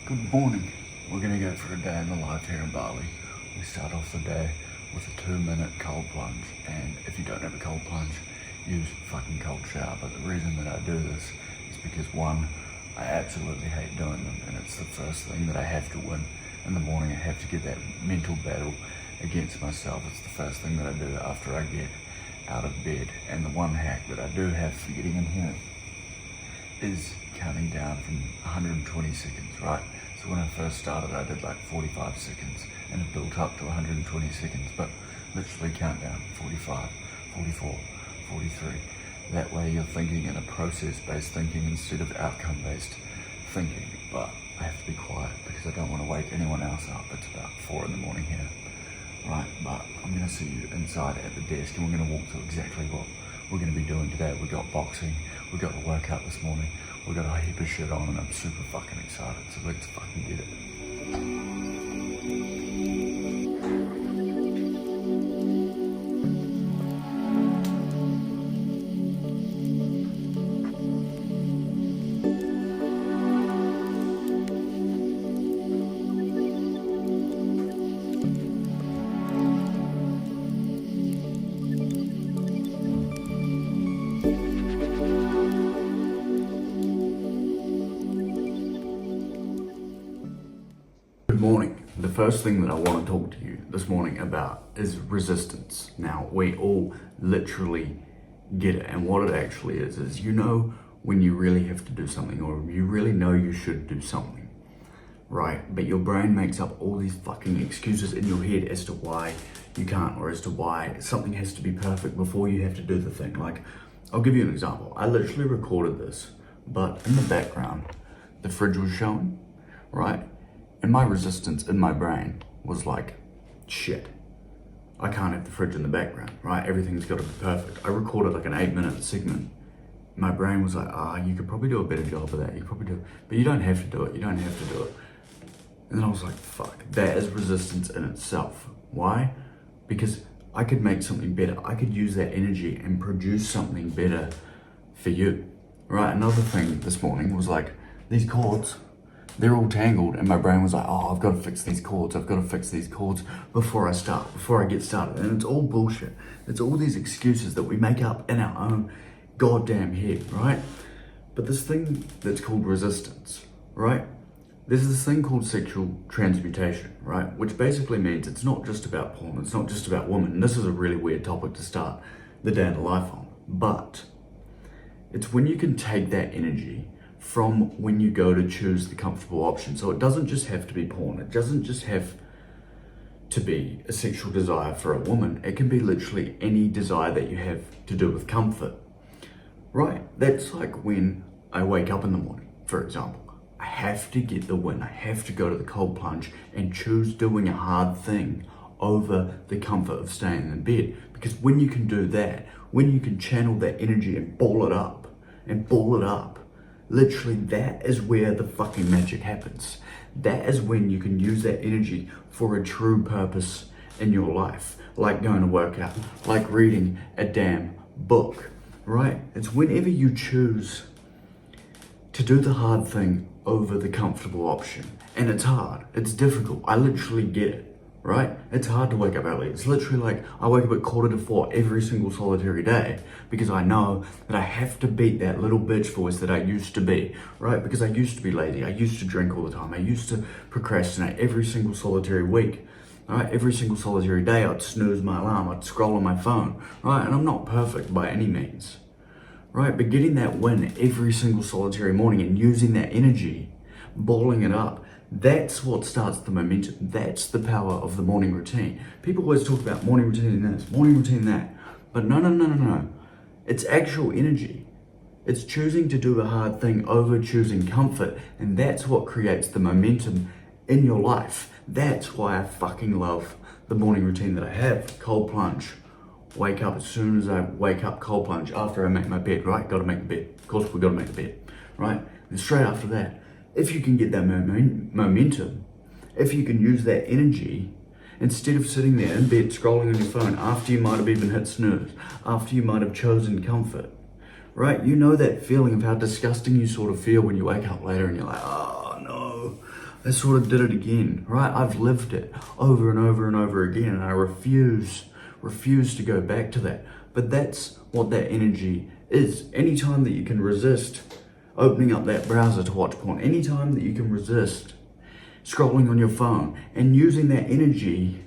Good morning. We're gonna go for a day in the life here in Bali. We start off the day with a 2-minute cold plunge, and if you don't have a cold plunge, use fucking cold shower. But the reason that I do this is because one, I absolutely hate doing them, and it's the first thing that I have to win. In the morning I have to get that mental battle against myself. It's the first thing that I do after I get out of bed. And the one hack that I do have for getting in here is counting down from 120 seconds, right? So when I first started, I did like 45 seconds and it built up to 120 seconds, but literally count down 45, 44, 43. That way you're thinking in a process-based thinking instead of outcome-based thinking. But I have to be quiet because I don't want to wake anyone else up. It's about 4 in the morning here, right? But I'm gonna see you inside at the desk and we're gonna walk through exactly what we're gonna be doing today. We got boxing, we got the workout this morning, we got a heap of shit on and I'm super fucking excited, so let's fucking get it. Good morning. The first thing that I want to talk to you this morning about is resistance. Now, we all literally get it, and what it actually is you know when you really have to do something, or you really know you should do something, right? But your brain makes up all these fucking excuses in your head as to why you can't, or as to why something has to be perfect before you have to do the thing. Like, I'll give you an example. I literally recorded this, but in the background, the fridge was showing, right? And my resistance in my brain was like, shit, I can't have the fridge in the background, right? Everything's got to be perfect. I recorded like an 8-minute segment. My brain was like, you could probably do a better job of that. You could probably do it, but you don't have to do it. You don't have to do it. And then I was like, fuck, that is resistance in itself. Why? Because I could make something better. I could use that energy and produce something better for you, right? Another thing this morning was like, these cords, they're all tangled, and my brain was like, I've got to fix these cords. I've got to fix these cords before I get started. And it's all bullshit. It's all these excuses that we make up in our own goddamn head, right? But this thing that's called resistance, right? There's this thing called sexual transmutation, right? Which basically means it's not just about porn. It's not just about women. And this is a really weird topic to start the day in the life on. But it's when you can take that energy from when you go to choose the comfortable option. So it doesn't just have to be porn. It doesn't just have to be a sexual desire for a woman. It can be literally any desire that you have to do with comfort, right? That's like when I wake up in the morning, for example. I have to get the win. I have to go to the cold plunge and choose doing a hard thing over the comfort of staying in bed. Because when you can do that, when you can channel that energy and ball it up, literally, that is where the fucking magic happens. That is when you can use that energy for a true purpose in your life, like going to work out, like reading a damn book, right? It's whenever you choose to do the hard thing over the comfortable option. And it's hard, it's difficult, I literally get it, right? It's hard to wake up early. It's literally like I wake up at 3:45 every single solitary day because I know that I have to beat that little bitch voice that I used to be, right? Because I used to be lazy. I used to drink all the time. I used to procrastinate every single solitary week, right? Every single solitary day I'd snooze my alarm. I'd scroll on my phone, right? And I'm not perfect by any means, right? But getting that win every single solitary morning and using that energy, balling it up, that's what starts the momentum. That's the power of the morning routine. People always talk about morning routine and this, morning routine that. But no. It's actual energy. It's choosing to do a hard thing over choosing comfort. And that's what creates the momentum in your life. That's why I fucking love the morning routine that I have. Cold plunge. Wake up as soon as I wake up, cold plunge after I make my bed, right? Gotta make the bed. Of course, we gotta make the bed, right? And straight after that, if you can get that momentum, if you can use that energy, instead of sitting there in bed scrolling on your phone after you might have even hit snooze, after you might have chosen comfort, right? You know that feeling of how disgusting you sort of feel when you wake up later and you're like, oh no, I sort of did it again, right? I've lived it over and over and over again, and I refuse to go back to that. But that's what that energy is. Anytime that you can resist opening up that browser to watch porn, anytime that you can resist scrolling on your phone and using that energy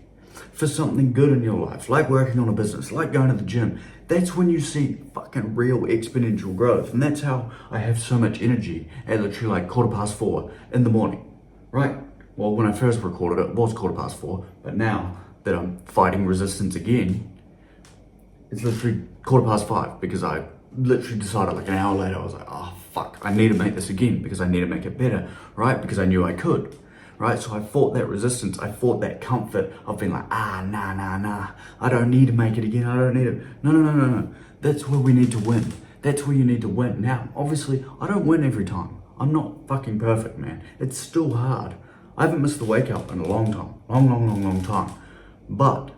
for something good in your life, like working on a business, like going to the gym, that's when you see fucking real exponential growth. And that's how I have so much energy at literally like 4:15 in the morning, right? Well, when I first recorded it was 4:15, but now that I'm fighting resistance again, it's literally 5:15 because I literally decided like an hour later, I was like, oh fuck, I need to make this again because I need to make it better, right? Because I knew I could. Right, so I fought that resistance, I fought that comfort of being like, nah, I don't need to make it again, I don't need it. No. That's where we need to win. That's where you need to win. Now, obviously, I don't win every time. I'm not fucking perfect, man. It's still hard. I haven't missed the wake up in a long time. Long time. But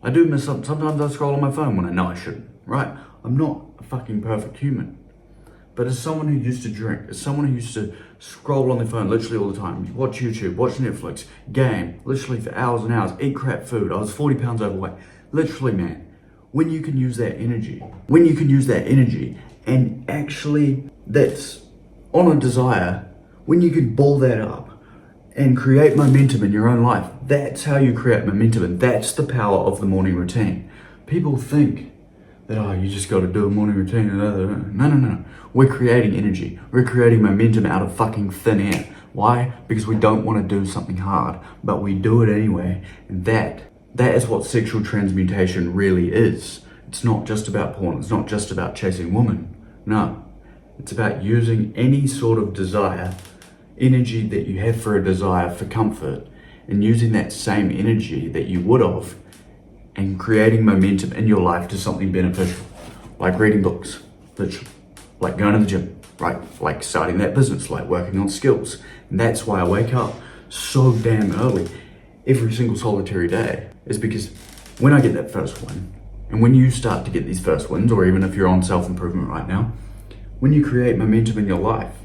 I do miss up. Sometimes I scroll on my phone when I know I shouldn't, right? I'm not a fucking perfect human. But as someone who used to drink, as someone who used to scroll on their phone literally all the time, watch YouTube, watch Netflix, game, literally for hours and hours, eat crap food, I was 40 pounds overweight. Literally, man, when you can use that energy, and actually that's on a desire, when you can ball that up and create momentum in your own life, that's how you create momentum, and that's the power of the morning routine. People think that, oh, you just got to do a morning routine. No. We're creating energy. We're creating momentum out of fucking thin air. Why? Because we don't want to do something hard, but we do it anyway. And that is what sexual transmutation really is. It's not just about porn. It's not just about chasing women. No. It's about using any sort of desire, energy that you have for a desire for comfort, and using that same energy that you would have and creating momentum in your life to something beneficial, like reading books, literally, like going to the gym, right? Like starting that business, like working on skills. And that's why I wake up so damn early every single solitary day, is because when I get that first win, and when you start to get these first wins, or even if you're on self-improvement right now, when you create momentum in your life,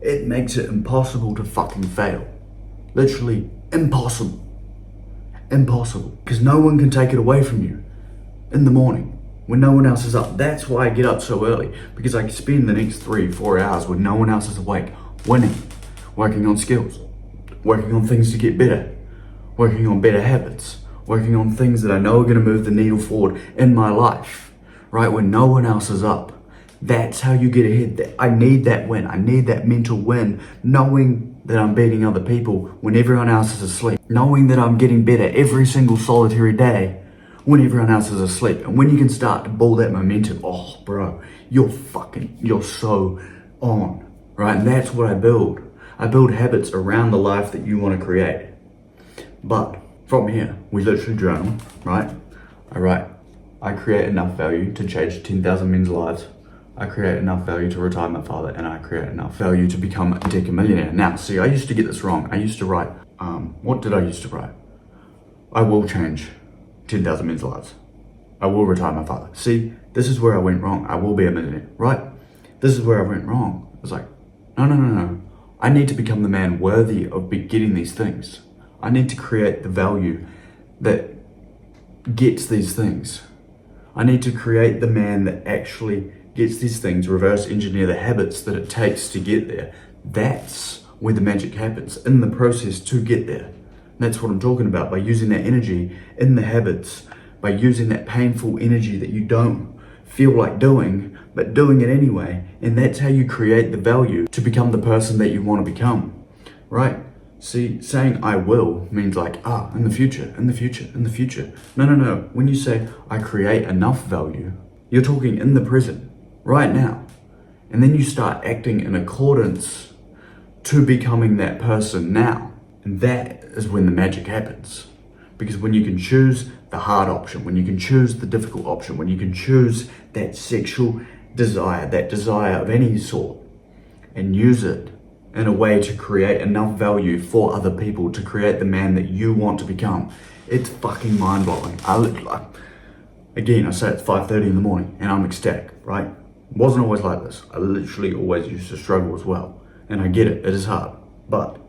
it makes it impossible to fucking fail. Literally impossible. Impossible, because no one can take it away from you in the morning when no one else is up. That's why I get up so early, because I can spend the next 3-4 hours when no one else is awake, winning, working on skills, working on things to get better, working on better habits, working on things that I know are going to move the needle forward in my life, right? When no one else is up. That's how you get ahead. I need that win. I need that mental win, knowing that I'm beating other people when everyone else is asleep, knowing that I'm getting better every single solitary day when everyone else is asleep. And when you can start to build that momentum, oh bro, you're so on, right? And that's what I build. I build habits around the life that you want to create. But from here, we literally journal, right? I create enough value to change 10,000 men's lives. I create enough value to retire my father, and I create enough value to become a decamillionaire. Now, see, I used to get this wrong. I used to write, what did I used to write? I will change 10,000 men's lives. I will retire my father. See, this is where I went wrong. I will be a millionaire, right? This is where I went wrong. I was like, no. I need to become the man worthy of getting these things. I need to create the value that gets these things. I need to create the man that actually gets these things, reverse engineer the habits that it takes to get there. That's where the magic happens, in the process to get there. And that's what I'm talking about, by using that energy in the habits, by using that painful energy that you don't feel like doing, but doing it anyway. And that's how you create the value to become the person that you want to become, right? See, saying I will means like, in the future. No. When you say I create enough value, you're talking in the present, right now. And then you start acting in accordance to becoming that person now. And that is when the magic happens. Because when you can choose the hard option, when you can choose the difficult option, when you can choose that sexual desire, that desire of any sort, and use it in a way to create enough value for other people, to create the man that you want to become, it's fucking mind-blowing. Again, I say it's 5:30 in the morning and I'm ecstatic, right? Wasn't always like this. I literally always used to struggle as well. And I get it, it is hard. But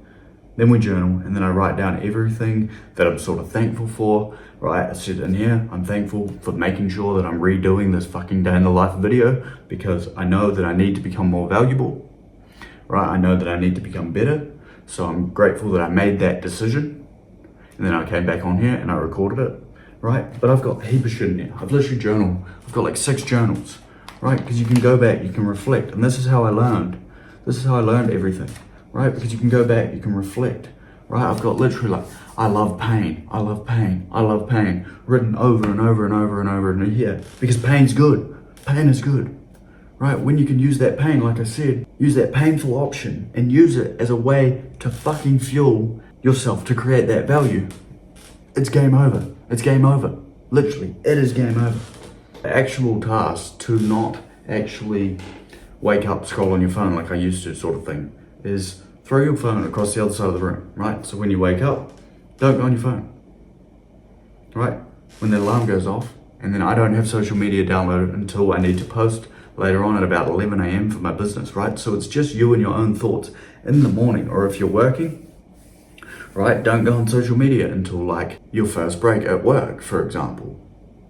then we journal, and then I write down everything that I'm sort of thankful for, right? I sit in here, I'm thankful for making sure that I'm redoing this fucking day in the life video, because I know that I need to become more valuable, right? I know that I need to become better. So I'm grateful that I made that decision. And then I came back on here and I recorded it, right? But I've got a heap of shit in here. I've literally journaled. I've got like 6 journals, right? Because you can go back, you can reflect. And this is how I learned. This is how I learned everything, right? Because you can go back, you can reflect, right? I've got literally like, I love pain, I love pain, I love pain, written over and over and over and over in here. Because pain's good. Pain is good, right? When you can use that pain, like I said, use that painful option and use it as a way to fucking fuel yourself to create that value. It's game over. It's game over. Literally, it is game over. The actual task to not actually wake up, scroll on your phone like I used to, sort of thing, is throw your phone across the other side of the room, right? So when you wake up, don't go on your phone, right? When the alarm goes off, and then I don't have social media downloaded until I need to post later on at about 11 a.m. for my business, right? So it's just you and your own thoughts in the morning. Or if you're working, right, don't go on social media until like your first break at work, for example,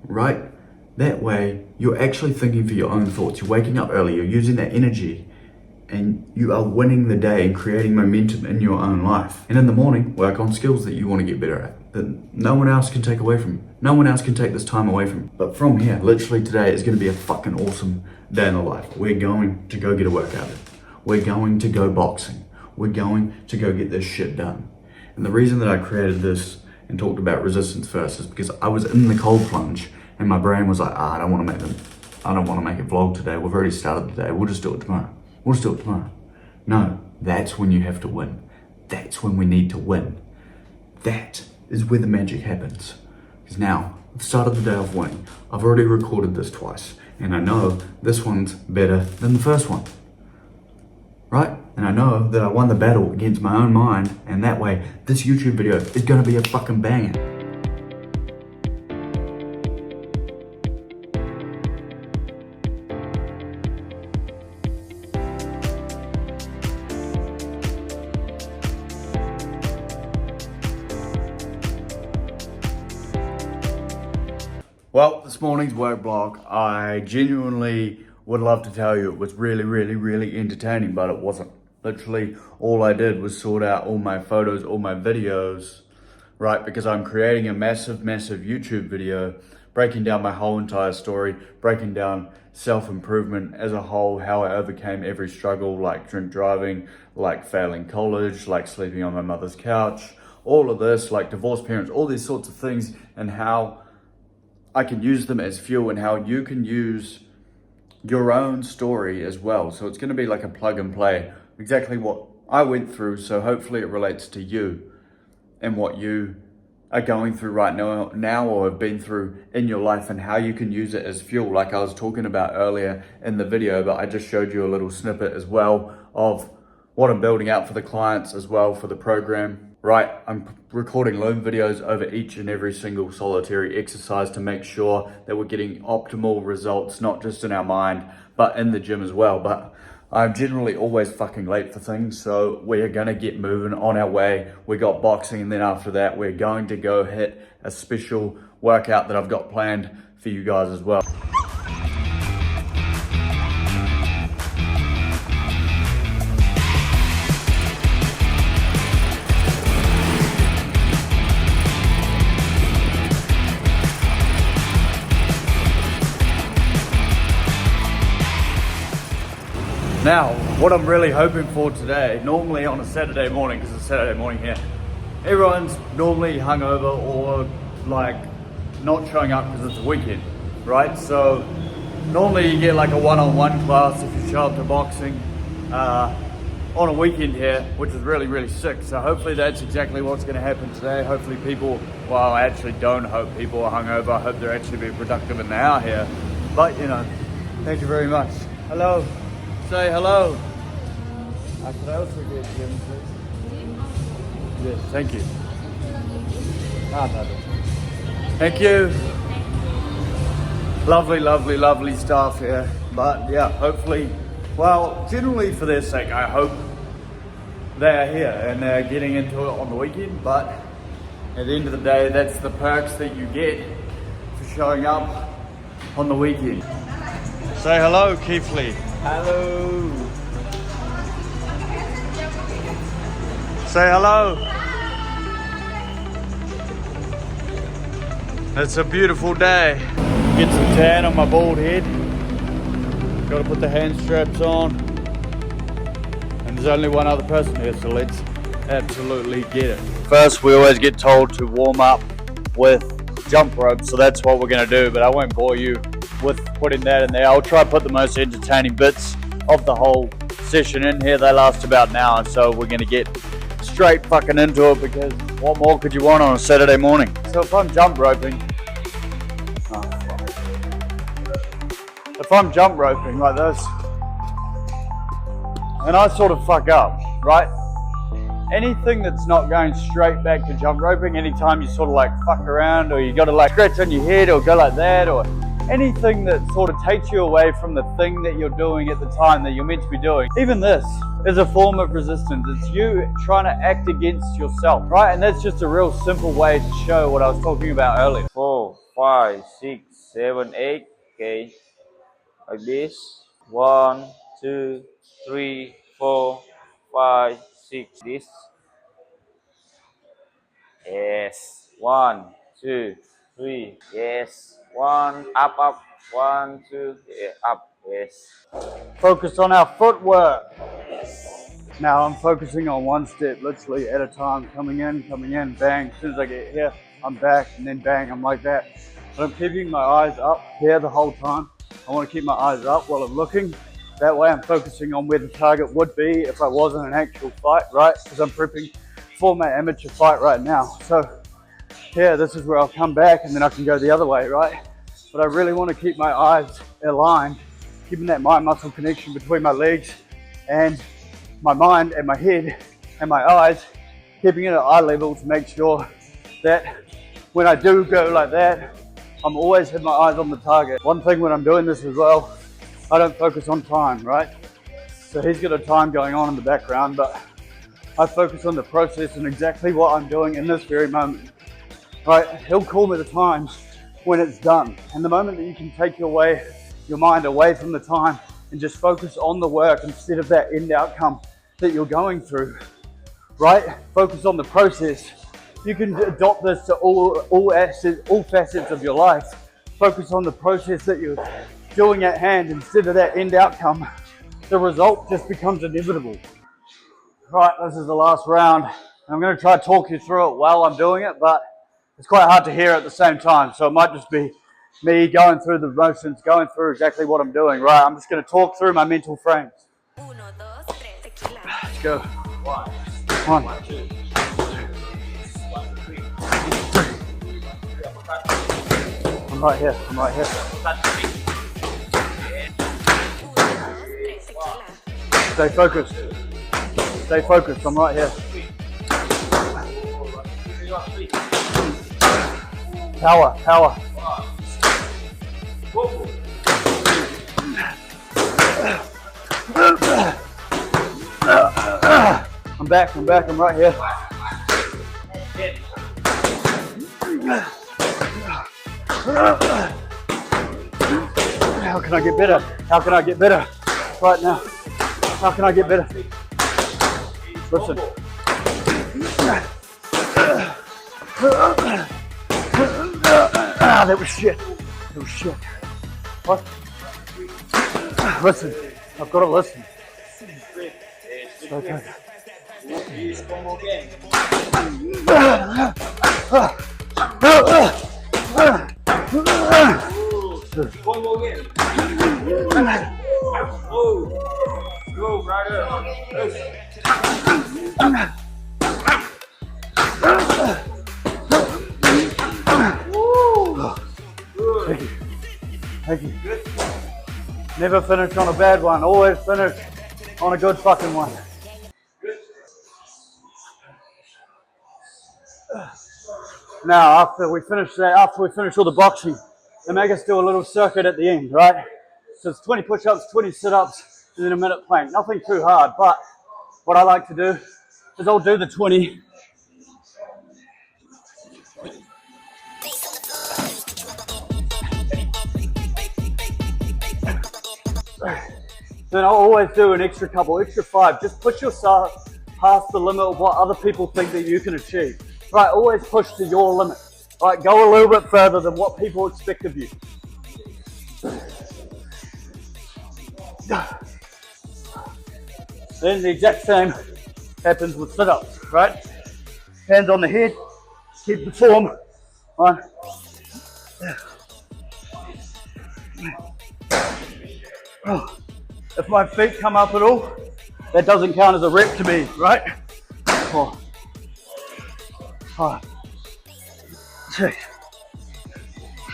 right? That way you're actually thinking for your own thoughts. You're waking up early, you're using that energy, and you are winning the day and creating momentum in your own life. And in the morning, work on skills that you want to get better at, that no one else can take away from you. No one else can take this time away from you. But from here, literally today is going to be a fucking awesome day in the life. We're going to go get a workout in. We're going to go boxing. We're going to go get this shit done. And the reason that I created this and talked about resistance first is because I was in the cold plunge and my brain was like, I don't want to make a vlog today. We've already started the day. We'll just do it tomorrow. We'll just do it tomorrow. No, that's when you have to win. That's when we need to win. That is where the magic happens. Because now, at the start of the day of winning, I've already recorded this twice, and I know this one's better than the first one, right? And I know that I won the battle against my own mind, and that way, this YouTube video is gonna be a fucking banger. Well, this morning's work blog, I genuinely would love to tell you it was really entertaining, but it wasn't. Literally, all I did was sort out all my photos, all my videos, right? Because I'm creating a massive YouTube video, breaking down my whole entire story, breaking down self-improvement as a whole, how I overcame every struggle, like drink driving, like failing college, like sleeping on my mother's couch, all of this, like divorced parents, all these sorts of things, and how I can use them as fuel and how you can use your own story as well. So it's going to be like a plug and play, exactly what I went through. So hopefully it relates to you and what you are going through right now or have been through in your life, and how you can use it as fuel, like I was talking about earlier in the video. But I just showed you a little snippet as well of what I'm building out for the clients as well for the program. Right, I'm recording loom videos over each and every single solitary exercise to make sure that we're getting optimal results, not just in our mind, but in the gym as well. But I'm generally always fucking late for things, so we're gonna get moving on our way. We got boxing, and then after that, we're going to go hit a special workout that I've got planned for you guys as well. Now, what I'm really hoping for today, normally on a Saturday morning, because it's Saturday morning here, everyone's normally hungover or like not showing up because it's a weekend, right? So normally you get like a one-on-one class if you show up to boxing on a weekend here, which is really sick. So hopefully that's exactly what's going to happen today. Hopefully people, well, I actually don't hope people are hungover. I hope they're actually being productive and they are here. But you know, thank you very much. Hello. Say hello. Could I also get Jim, please? Yes, thank you. Thank you. Lovely staff here. But yeah, hopefully, well, generally for their sake, I hope they are here and they're getting into it on the weekend, but at the end of the day, that's the perks that you get for showing up on the weekend. Say hello, Keithley. Hello. Say hello. It's a beautiful day. Get some tan on my bald head. Got to put the hand straps on. And there's only one other person here, so let's absolutely get it. First, we always get told to warm up with jump rope, so that's what we're going to do, but I won't bore you with putting that in there. I'll try to put the most entertaining bits of the whole session in here. They last about an hour, so we're going to get straight fucking into it, because what more could you want on a Saturday morning? So if I'm jump roping like this, and I sort of fuck up, right? Anything that's not going straight back to jump roping, anytime you sort of like fuck around, or you got to like scratch on your head or go like that, or anything that sort of takes you away from the thing that you're doing at the time that you're meant to be doing. Even this is a form of resistance. It's you trying to act against yourself, right? And that's just a real simple way to show what I was talking about earlier. 4, 5, 6, 7, 8. Okay, like this. 1, 2, 3, 4, 5, 6. This. Yes. 1, 2, 3. Yes. 1. Up, up. 1, 2. Yeah, up. Yes. Focus on our footwork. Now I'm focusing on one step, literally at a time. Coming in, bang. As soon as I get here, I'm back, and then bang, I'm like that. But I'm keeping my eyes up here the whole time. I want to keep my eyes up while I'm looking. That way I'm focusing on where the target would be if I was in an actual fight, right? Because I'm prepping for my amateur fight right now. So here, this is where I'll come back, and then I can go the other way, right? But I really want to keep my eyes aligned, keeping that mind-muscle connection between my legs and my mind and my head and my eyes, keeping it at eye level to make sure that when I do go like that, I'm always have my eyes on the target. One thing when I'm doing this as well, I don't focus on time, right? So he's got a time going on in the background, but I focus on the process and exactly what I'm doing in this very moment, right? He'll call me the times when it's done. And the moment that you can take your mind away from the time and just focus on the work instead of that end outcome that you're going through, right? Focus on the process. You can adopt this to all facets of your life. Focus on the process that you're doing at hand instead of that end outcome. The result just becomes inevitable. Right, this is the last round. I'm going to try to talk you through it while I'm doing it, but it's quite hard to hear at the same time. So it might just be me going through the motions, going through exactly what I'm doing, right? I'm just going to talk through my mental frames. Let's go. One, two, three. I'm right here. Stay focused. I'm right here. Power. I'm back, I'm right here. How can I get better? Right now. How can I get better? Listen. That was shit. What? Listen. I've got to listen. Okay. One more game. Go, brother. Thank you. Never finish on a bad one. Always finish on a good fucking one. Now, after we finish all the boxing, they make us do a little circuit at the end, right? So it's 20 push-ups, 20 sit-ups, and then a minute plank. Nothing too hard, but what I like to do is I'll do the 20. Then I'll always do an extra couple, extra 5. Just push yourself past the limit of what other people think that you can achieve. Right, always push to your limit. Right, go a little bit further than what people expect of you. Then the exact same happens with sit-ups, right? Hands on the head, keep the form. Right. If my feet come up at all, that doesn't count as a rep to me, right? 4, 5, 6,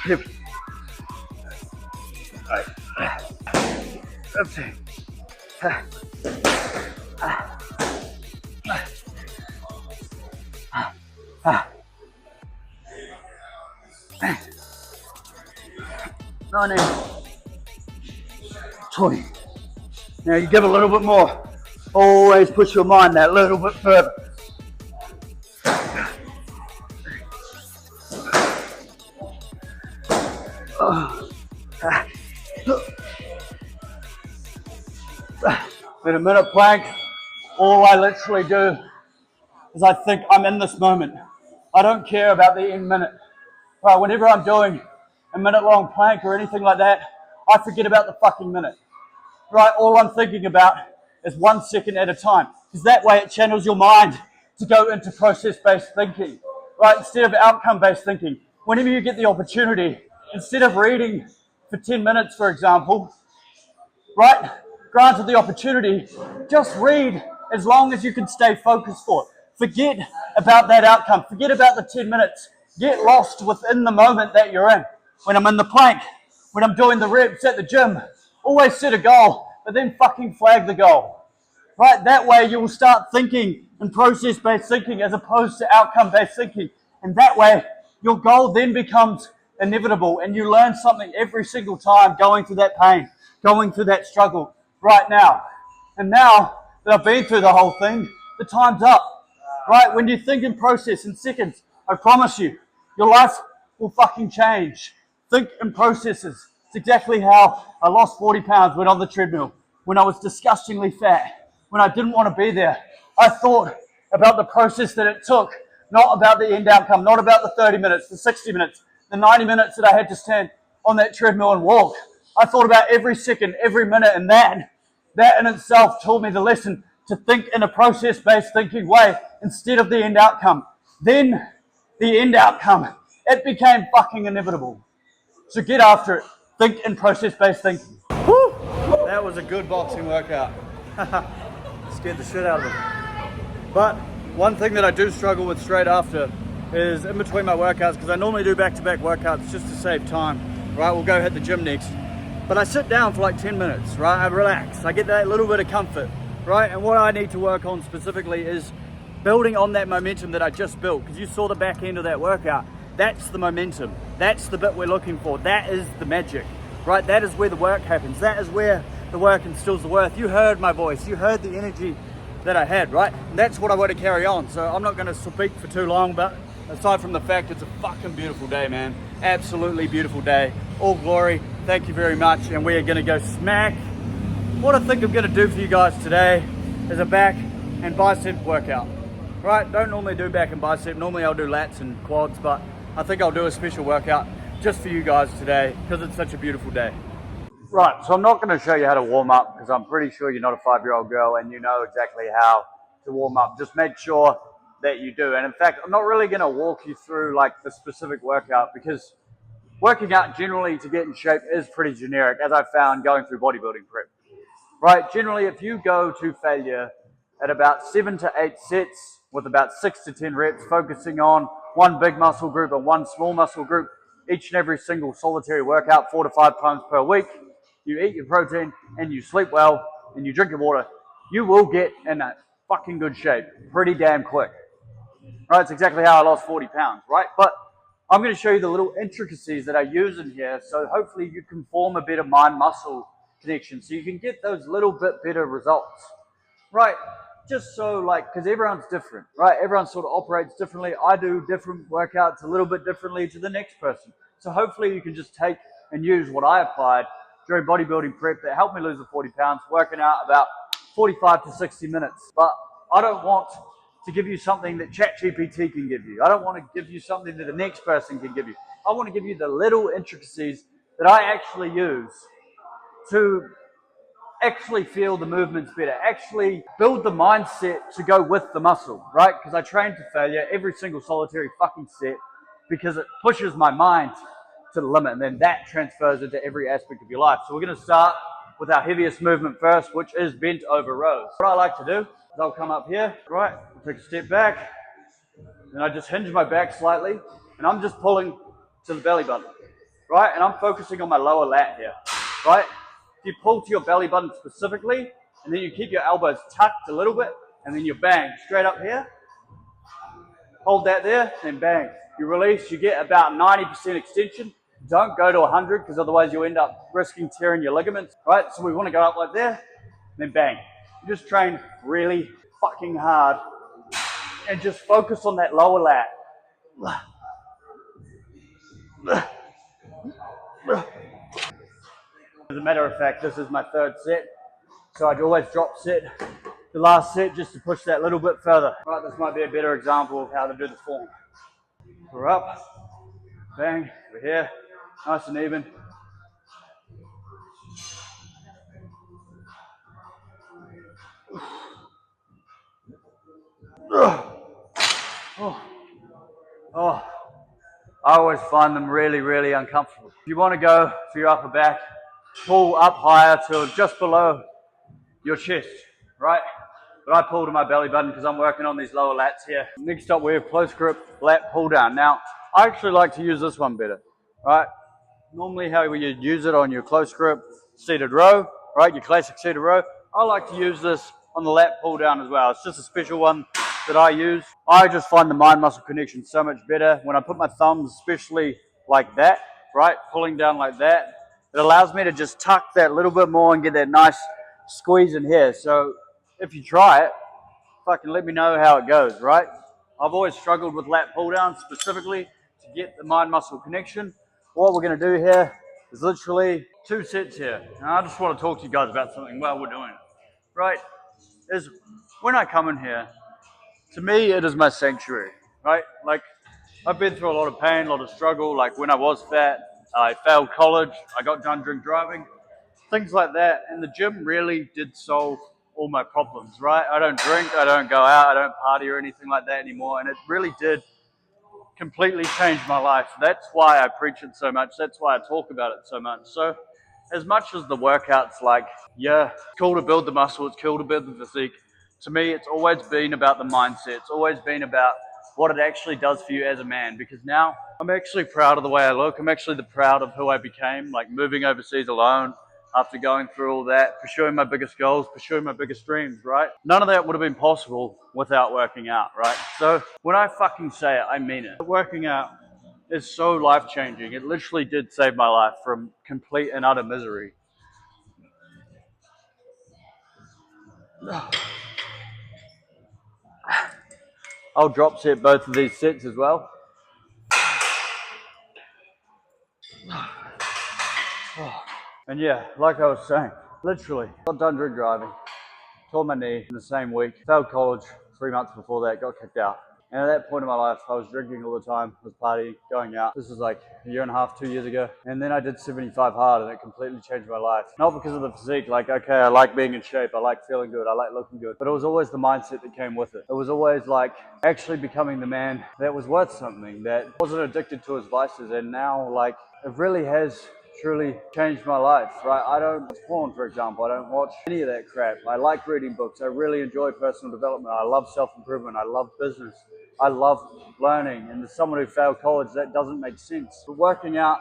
7, 8, 15. No, 20. Now you give a little bit more. Always push your mind that little bit further. In a minute plank, all I literally do is I think I'm in this moment. I don't care about the end minute. Right, whenever I'm doing a minute-long plank or anything like that, I forget about the fucking minute. Right, all I'm thinking about is 1 second at a time. Because that way it channels your mind to go into process-based thinking. Right, instead of outcome-based thinking. Whenever you get the opportunity, instead of reading for 10 minutes, for example, right, granted the opportunity, just read as long as you can stay focused for it. Forget about that outcome. Forget about the 10 minutes. Get lost within the moment that you're in. When I'm in the plank, when I'm doing the reps at the gym, always set a goal, but then fucking flag the goal. Right? That way you will start thinking in process-based thinking as opposed to outcome-based thinking. And that way your goal then becomes inevitable and you learn something every single time going through that pain, going through that struggle right now. And now that I've been through the whole thing, the time's up. Right? When you think in process in seconds, I promise you, your life will fucking change. Think in processes. It's exactly how I lost 40 pounds, went on the treadmill, when I was disgustingly fat, when I didn't want to be there. I thought about the process that it took, not about the end outcome, not about the 30 minutes, the 60 minutes, the 90 minutes that I had to stand on that treadmill and walk. I thought about every second, every minute, and that in itself taught me the lesson to think in a process-based thinking way instead of the end outcome. Then the end outcome, it became fucking inevitable. So get after it. Think in process-based thinking. Woo! That was a good boxing workout. Scared the shit out of it. But one thing that I do struggle with straight after is in between my workouts, because I normally do back-to-back workouts just to save time. Right, we'll go hit the gym next. But I sit down for like 10 minutes, right? I relax. I get that little bit of comfort, right? And what I need to work on specifically is building on that momentum that I just built, because you saw the back end of that workout. That's the momentum. That's the bit we're looking for. That is the magic, right? That is where the work happens. That is where the work instills the worth. You heard my voice. You heard the energy that I had, right? And that's what I want to carry on. So I'm not going to speak for too long, but aside from the fact it's a fucking beautiful day, man. Absolutely beautiful day. All glory. Thank you very much. And we are going to go smack. What I think I'm going to do for you guys today is a back and bicep workout. Right? Don't normally do back and bicep. Normally I'll do lats and quads, but I think I'll do a special workout just for you guys today because it's such a beautiful day. Right, so I'm not going to show you how to warm up because I'm pretty sure you're not a 5-year-old girl and you know exactly how to warm up. Just make sure that you do. And in fact, I'm not really going to walk you through like the specific workout because working out generally to get in shape is pretty generic, as I found going through bodybuilding prep. Right, generally if you go to failure at about 7 to 8 sets with about 6 to 10 reps, focusing on one big muscle group and one small muscle group, each and every single solitary workout 4 to 5 times per week, you eat your protein and you sleep well and you drink your water, you will get in a fucking good shape pretty damn quick. Right, it's exactly how I lost 40 pounds, right? But I'm going to show you the little intricacies that I use in here so hopefully you can form a better mind-muscle connection so you can get those little bit better results. Right, just so like, because everyone's different, right? Everyone sort of operates differently. I do different workouts a little bit differently to the next person. So hopefully you can just take and use what I applied during bodybuilding prep that helped me lose the 40 pounds, working out about 45 to 60 minutes. But I don't want to give you something that ChatGPT can give you. I don't want to give you something that the next person can give you. I want to give you the little intricacies that I actually use to actually feel the movements better, actually build the mindset to go with the muscle, right? Because I train to failure every single solitary fucking set because it pushes my mind to the limit, and then that transfers into every aspect of your life. So we're going to start with our heaviest movement first, which is bent over rows. What I like to do is I'll come up here, right? I'll take a step back, and I just hinge my back slightly, and I'm just pulling to the belly button, right? And I'm focusing on my lower lat here, right? You pull to your belly button specifically, and then you keep your elbows tucked a little bit, and then you bang straight up here. Hold that there, then bang. You release, you get about 90% extension. Don't go to 100 because otherwise you'll end up risking tearing your ligaments, right? So we want to go up like there, then bang. You just train really fucking hard and just focus on that lower lat. As a matter of fact, this is my third set, so I'd always drop set the last set just to push that little bit further. Right, this might be a better example of how to do the form. We're up, bang, we're here, nice and even. Oh, I always find them really, really uncomfortable. If you want to go for your upper back, pull up higher to just below your chest, right? But I pull to my belly button because I'm working on these lower lats here. Next up, we have close grip lat pull down. Now, I actually like to use this one better, right? Normally how you use it on your close grip seated row, right? Your classic seated row. I like to use this on the lat pull down as well. It's just a special one that I use. I just find the mind muscle connection so much better when I put my thumbs, especially like that, right? Pulling down like that. It allows me to just tuck that little bit more and get that nice squeeze in here. So if you try it, fucking let me know how it goes, right? I've always struggled with lat pull down specifically to get the mind muscle connection. What we're going to do here is literally 2 sets here. And I just want to talk to you guys about something while we're doing it, right? Is when I come in here, to me, it is my sanctuary, right? Like, I've been through a lot of pain, a lot of struggle. Like, when I was fat, I failed college, I got done drink driving, things like that. And the gym really did solve all my problems, right? I don't drink, I don't go out, I don't party or anything like that anymore. And it really did completely changed my life. That's why I preach it so much. That's why I talk about it so much. So as much as the workout's like, yeah, it's cool to build the muscle, it's cool to build the physique, to me, it's always been about the mindset. It's always been about what it actually does for you as a man. Because now I'm actually proud of the way I look. I'm actually proud of who I became, like moving overseas alone, after going through all that, pursuing my biggest goals, pursuing my biggest dreams, right? None of that would have been possible without working out, right? So when I fucking say it, I mean it. Working out is so life-changing. It literally did save my life from complete and utter misery. I'll drop set both of these sets as well. And yeah, like I was saying, literally got done drink driving, tore my knee in the same week, failed college 3 months before that, got kicked out. And at that point in my life, I was drinking all the time, was partying, going out. This was like a year and a half, 2 years ago. And then I did 75 hard and it completely changed my life. Not because of the physique, like, okay, I like being in shape, I like feeling good, I like looking good. But it was always the mindset that came with it. It was always like actually becoming the man that was worth something, that wasn't addicted to his vices. And now, like, it really has truly changed my life, right? I don't watch porn, for example. I don't watch any of that crap. I like reading books. I really enjoy personal development. I love self-improvement. I love business. I love learning. And as someone who failed college, that doesn't make sense. But working out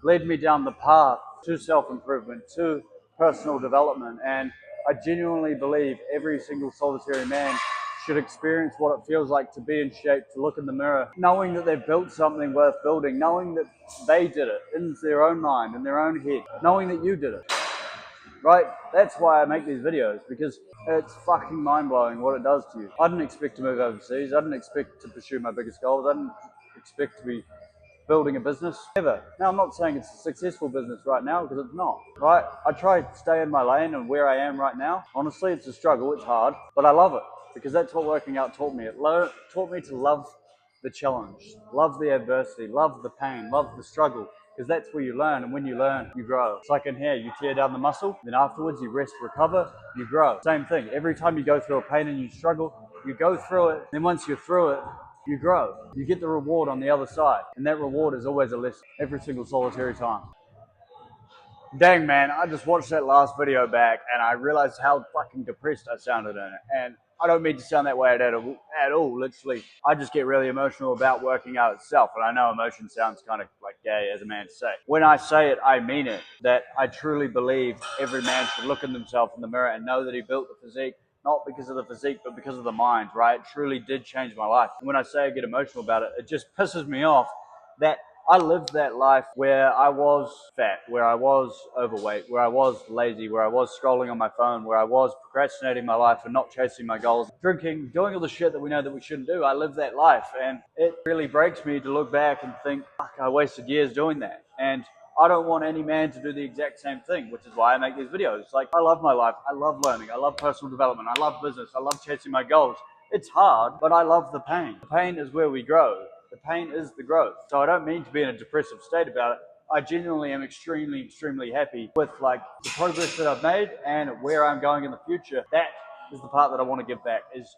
led me down the path to self-improvement, to personal development. And I genuinely believe every single solitary man should experience what it feels like to be in shape, to look in the mirror, knowing that they've built something worth building, knowing that they did it in their own mind, in their own head, knowing that you did it. right? That's why I make these videos, because it's fucking mind-blowing what it does to you. I didn't expect to move overseas. I didn't expect to pursue my biggest goals. I didn't expect to be building a business ever. Now, I'm not saying it's a successful business right now, because it's not, right? I try to stay in my lane, and where I am right now, honestly, it's a struggle, it's hard, but I love it, because that's what working out taught me. It taught me to love the challenge, love the adversity, love the pain, love the struggle, because that's where you learn, and when you learn, you grow. It's like in here, you tear down the muscle, then afterwards you rest, recover, you grow. Same thing, every time you go through a pain and you struggle, you go through it, then once you're through it, you grow. You get the reward on the other side, and that reward is always a lesson, every single solitary time. Dang, man, I just watched that last video back and I realized how fucking depressed I sounded in it. And I don't mean to sound that way at all, literally. I just get really emotional about working out itself. And I know emotion sounds kind of like gay as a man to say. When I say it, I mean it. That I truly believe every man should look at himself in the mirror and know that he built the physique, not because of the physique, but because of the mind, right? It truly did change my life. And when I say I get emotional about it, it just pisses me off that I lived that life where I was fat, where I was overweight, where I was lazy, where I was scrolling on my phone, where I was procrastinating my life and not chasing my goals, drinking, doing all the shit that we know that we shouldn't do. I lived that life, and it really breaks me to look back and think, fuck, I wasted years doing that. And I don't want any man to do the exact same thing, which is why I make these videos. Like, I love my life. I love learning. I love personal development. I love business. I love chasing my goals. It's hard, but I love the pain. The pain is where we grow. The pain is the growth. So I don't mean to be in a depressive state about it. I genuinely am extremely happy with like the progress that I've made and where I'm going in the future. That is the part that I want to give back, is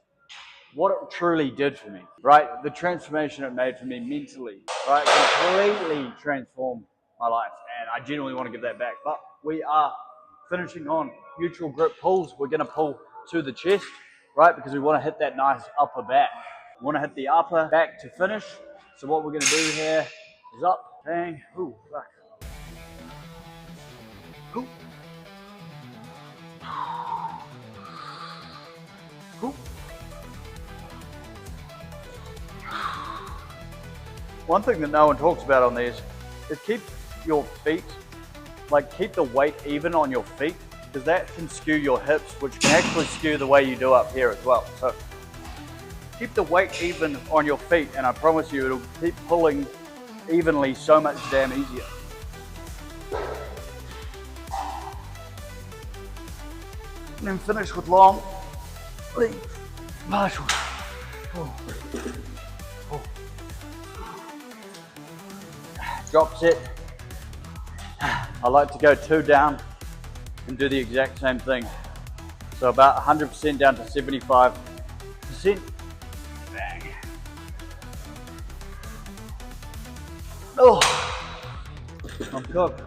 what it truly did for me, right? The transformation it made for me mentally, right? Completely transformed my life, and I genuinely want to give that back. But we are finishing on neutral grip pulls. We're going to pull to the chest, right? Because we want to hit that nice upper back. We want to hit the upper back to finish. So what we're going to do here is up, bang, ooh, fuck. Ooh. Ooh. One thing that no one talks about on these is keep your feet, like keep the weight even on your feet, because that can skew your hips, which can actually skew the way you do up here as well. So keep the weight even on your feet, and I promise you it'll keep pulling evenly so much damn easier. And then finish with long legs, partials. Oh. Oh. Drop set. I like to go 2 down and do the exact same thing. So about 100% down to 75%. Bang. Oh, I'm cooked.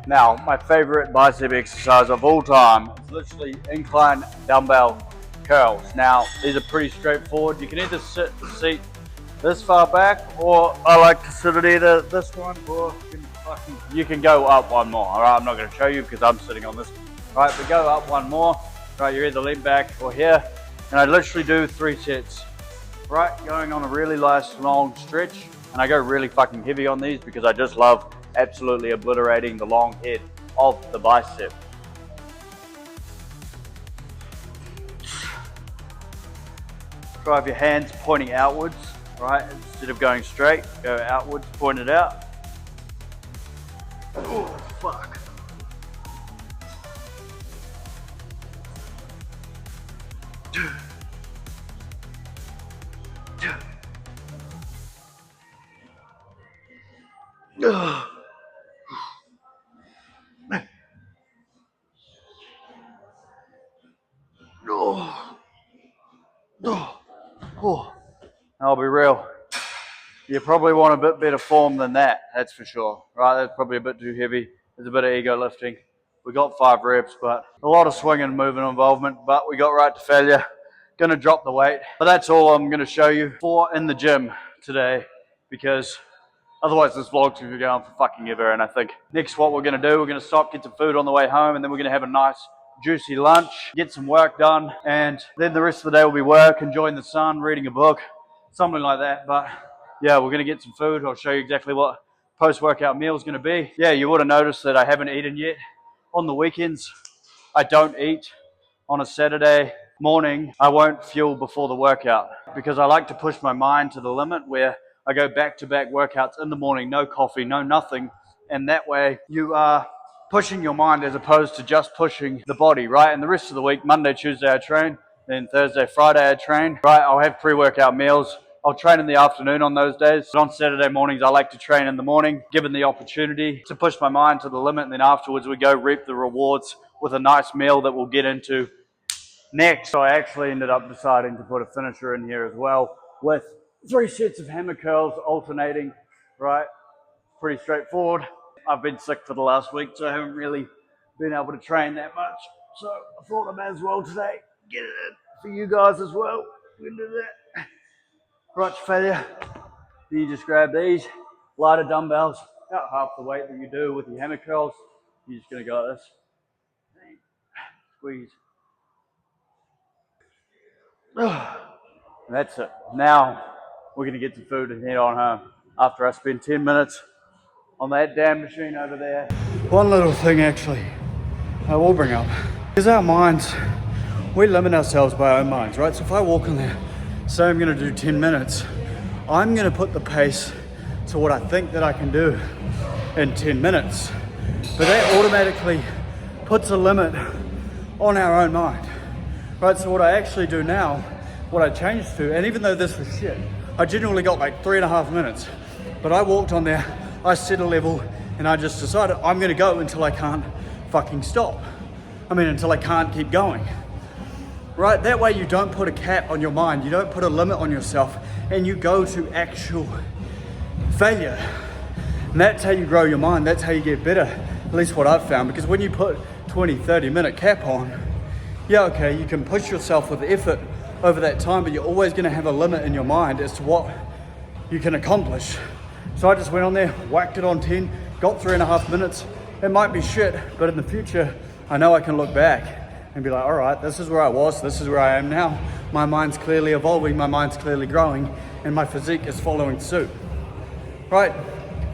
Now, my favorite bicep exercise of all time is literally incline dumbbell curls. Now, these are pretty straightforward. You can either sit the seat this far back, or I like to sit it either this one, or you can go up one more. All right, I'm not going to show you because I'm sitting on this. All right, but go up one more. All right, you either lean back or here, and I literally do 3 sets. Right, going on a really nice long stretch, and I go really fucking heavy on these because I just love absolutely obliterating the long head of the bicep. Try with your hands pointing outwards, right? Instead of going straight, go outwards, point it out. Oh, fuck. I'll be real. You probably want a bit better form than that, that's for sure. Right, that's probably a bit too heavy. There's a bit of ego lifting. We got 5 reps, but a lot of swing and movement involvement, but we got right to failure. Gonna drop the weight. But that's all I'm gonna show you for in the gym today, because otherwise this vlog's gonna go on for fucking ever. And I think next what we're gonna do, we're gonna stop, get some food on the way home, and then we're gonna have a nice juicy lunch, get some work done, and then the rest of the day will be work, enjoying the sun, reading a book, something like that. But yeah, we're gonna get some food. I'll show you exactly what post-workout meal is gonna be. Yeah, you would have noticed that I haven't eaten yet on the weekends. I don't eat on a Saturday morning. I won't fuel before the workout because I like to push my mind to the limit where I go back-to-back workouts in the morning, no coffee, no nothing. And that way you are pushing your mind as opposed to just pushing the body, right? And the rest of the week, Monday, Tuesday, I train. Then Thursday, Friday, I train, right? I'll have pre-workout meals. I'll train in the afternoon on those days. But on Saturday mornings, I like to train in the morning, given the opportunity to push my mind to the limit. And then afterwards, we go reap the rewards with a nice meal that we'll get into next. So I actually ended up deciding to put a finisher in here as well with 3 sets of hammer curls alternating, right? Pretty straightforward. I've been sick for the last week, so I haven't really been able to train that much. So I thought I may as well today get it in for you guys as well. We can do that. Crotch failure. Then you just grab these lighter dumbbells, about half the weight that you do with your hammer curls. You're just gonna go like this. Squeeze. That's it. Now we're gonna get some food and head on home after I spend 10 minutes on that damn machine over there. One little thing actually I will bring up is our minds. We limit ourselves by our own minds, right? So if I walk in there, say I'm gonna do 10 minutes, I'm gonna put the pace to what I think that I can do in 10 minutes. But that automatically puts a limit on our own mind, right? So what I actually do now, what I changed to, and even though this was shit, I genuinely got like 3.5 minutes, but I walked on there, I set a level, and I just decided I'm gonna go until I can't fucking stop. Until I can't keep going. Right? That way you don't put a cap on your mind, you don't put a limit on yourself, and you go to actual failure. And that's how you grow your mind, that's how you get better, at least what I've found, because when you put 20-30 minute cap on, yeah, okay, you can push yourself with effort over that time, but you're always gonna have a limit in your mind as to what you can accomplish. So I just went on there, whacked it on 10, got 3.5 minutes. It might be shit, but in the future, I know I can look back and be like, all right, this is where I was, this is where I am now. My mind's clearly evolving, my mind's clearly growing, and my physique is following suit, right?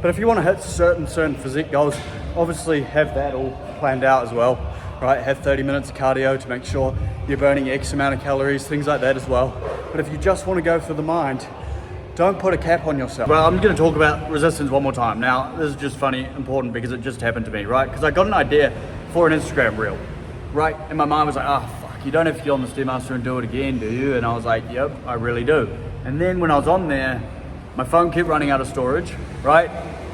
But if you want to hit certain physique goals, obviously have that all planned out as well, right? Have 30 minutes of cardio to make sure you're burning X amount of calories, things like that as well. But if you just want to go for the mind, don't put a cap on yourself. Well, I'm going to talk about resistance one more time. Now, this is just funny, important, because it just happened to me, right? Because I got an idea for an Instagram reel, right? And my mind was like, oh, fuck, you don't have to get on the Stairmaster and do it again, do you? And I was like, yep, I really do. And then when I was on there, my phone kept running out of storage, right?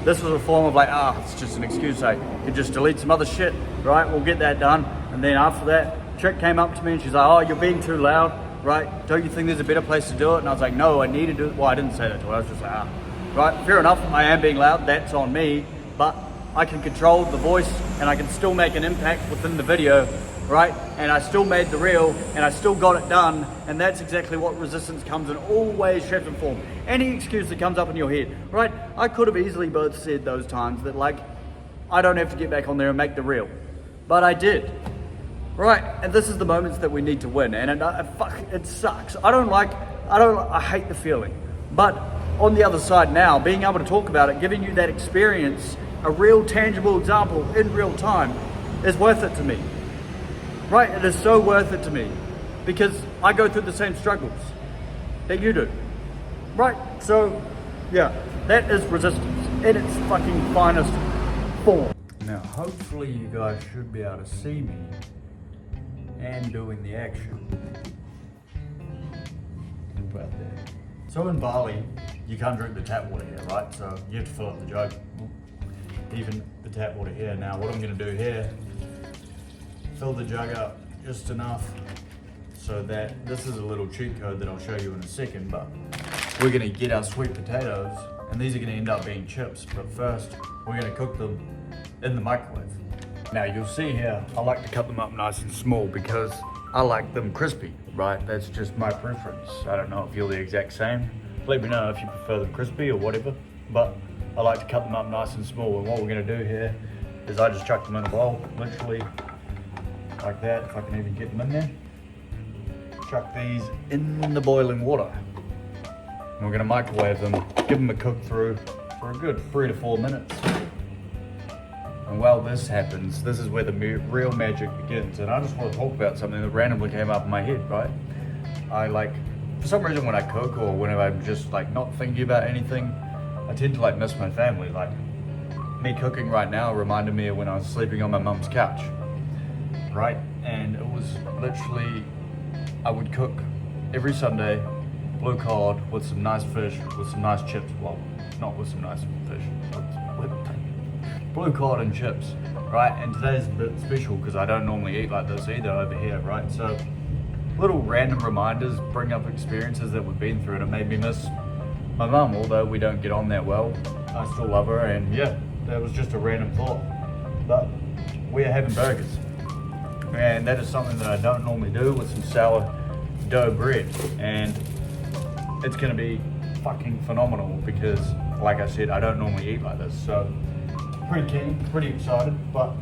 This was a form of like, it's just an excuse. I could just delete some other shit, right? We'll get that done. And then after that, chick came up to me and she's like, oh, you're being too loud, right? Don't you think there's a better place to do it? And I was like, no, I need to do it. Well, I didn't say that to her. I was just like, right, fair enough. I am being loud. That's on me. But I can control the voice and I can still make an impact within the video, right? And I still made the reel and I still got it done. And that's exactly what resistance comes in all ways, shape and form. Any excuse that comes up in your head, right? I could have easily both said those times that like, I don't have to get back on there and make the reel, but I did. Right, and this is the moments that we need to win, and it sucks. I hate the feeling. But on the other side now, being able to talk about it, giving you that experience, a real tangible example in real time, is worth it to me. Right, it is so worth it to me, because I go through the same struggles that you do. Right, so yeah, that is resistance in its fucking finest form. Now hopefully you guys should be able to see me and doing the action. About there. So in Bali, you can't drink the tap water here, right? So you have to fill up the jug. Even the tap water here. Now what I'm gonna do here, fill the jug up just enough so that, this is a little cheat code that I'll show you in a second, but we're gonna get our sweet potatoes, and these are gonna end up being chips, but first we're gonna cook them in the microwave. Now you'll see here, I like to cut them up nice and small because I like them crispy, right? That's just my preference. I don't know if you're the exact same. Let me know if you prefer them crispy or whatever, but I like to cut them up nice and small. And what we're gonna do here is I just chuck them in a bowl, literally like that, if I can even get them in there. Chuck these in the boiling water. And we're gonna microwave them, give them a cook through for a good 3 to 4 minutes. And And while this happens, this is where the real magic begins. And I just want to talk about something that randomly came up in my head, right? I like, for some reason when I cook or whenever I'm just like not thinking about anything, I tend to like miss my family. Like me cooking right now reminded me of when I was sleeping on my mum's couch, right? And it was literally, I would cook every Sunday, blue cod with some nice fish, with some nice chips. Well, not with some nice fish, with blue cod and chips, right? And today's a bit special because I don't normally eat like this either over here, right? So little random reminders bring up experiences that we've been through, and it made me miss my mum. Although we don't get on that well, I still love her, and yeah, that was just a random thought. But we are having burgers, and that is something that I don't normally do, with some sourdough bread, and it's gonna be fucking phenomenal because, like I said, I don't normally eat like this, so pretty keen, pretty excited. But